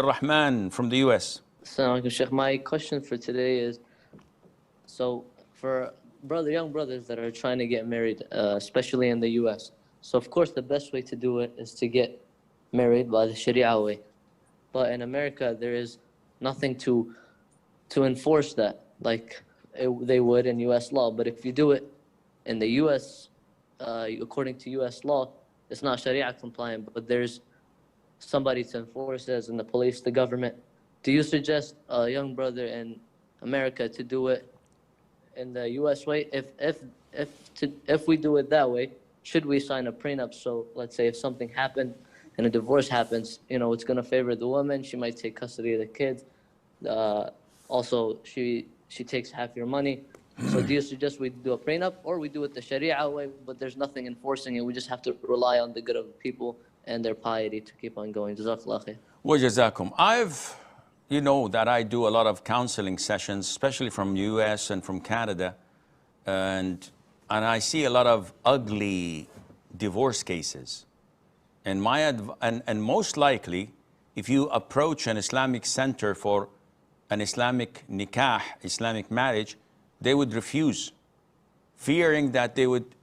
Rahman from the US. Assalamu alaikum, Sheikh. My question for today is, so for young brothers that are trying to get married, especially in the US, so of course the best way to do it is to get married by the Sharia way. But in America, there is nothing to enforce that, like they would in US law. But if you do it in the US, according to US law, it's not Sharia compliant, but there's somebody to enforce it, as in the police, the government. Do you suggest a young brother in America to do it in the US way? If we do it that way, should we sign a prenup? So let's say if something happened and a divorce happens, it's going to favor the woman. She might take custody of the kids. Also, she takes half your money. So do you suggest we do a prenup, or we do it the Sharia way, but there's nothing enforcing it? We just have to rely on the good of the people and their piety to keep on going. Jazakallah khair. وَجَزَاكُمْ. You know that I do a lot of counseling sessions, especially from US and from Canada, and I see a lot of ugly divorce cases. And most likely, if you approach an Islamic center for an Islamic nikah, Islamic marriage, they would refuse, fearing that they would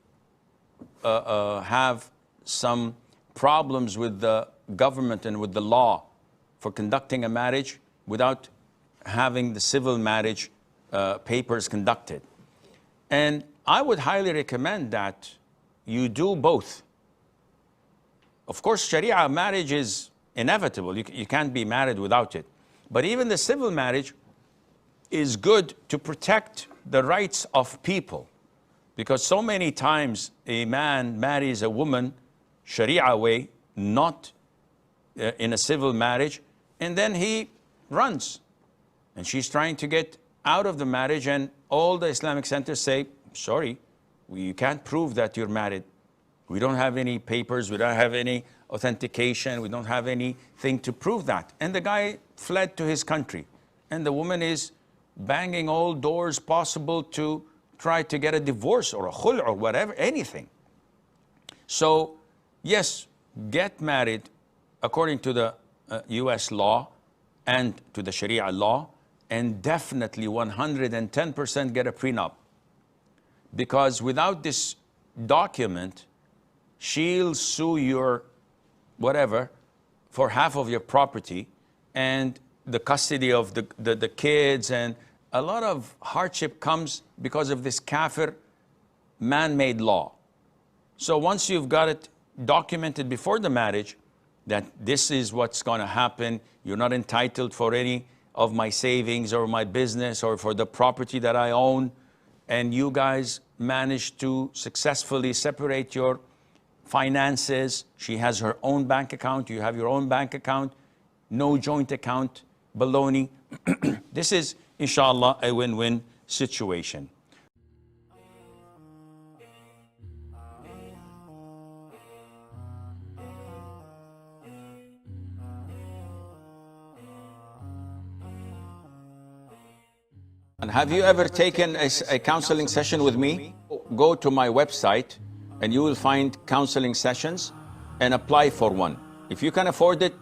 have some problems with the government and with the law for conducting a marriage without having the civil marriage papers conducted. And I would highly recommend that you do both. Of course, Sharia marriage is inevitable. You can't be married without it. But even the civil marriage is good to protect the rights of people. Because so many times a man marries a woman Sharia way, not in a civil marriage, and then he runs. And she's trying to get out of the marriage, and all the Islamic centers say, sorry, you can't prove that you're married. We don't have any papers, we don't have any authentication, we don't have anything to prove that. And the guy fled to his country. And the woman is banging all doors possible to try to get a divorce or a khul or whatever, anything. So, yes, get married according to the US law and to the Sharia law, and definitely 110% get a prenup. Because without this document, she'll sue your whatever for half of your property and the custody of the kids, and a lot of hardship comes because of this kafir man-made law. So once you've got it documented before the marriage that this is what's going to happen, you're not entitled for any of my savings or my business or for the property that I own, and you guys manage to successfully separate your finances. She has her own bank account, you have your own bank account, no joint account, baloney. This is, inshallah, a win-win situation. And have you ever taken a counseling session with me? Go to my website and you will find counseling sessions and apply for one. If you can afford it,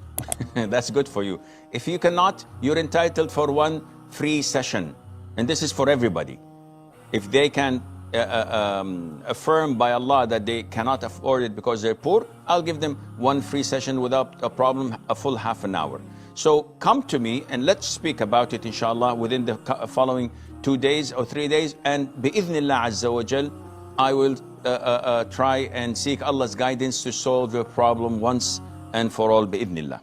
that's good for you. If you cannot, you're entitled for one free session. And this is for everybody. If they can affirm by Allah that they cannot afford it because they're poor, I'll give them one free session without a problem, a full half an hour. So come to me and let's speak about it, inshallah, within the following 2 days or 3 days. And bi'idhnillah azza wa jal, I will try and seek Allah's guidance to solve your problem once and for all, bi'idhnillah.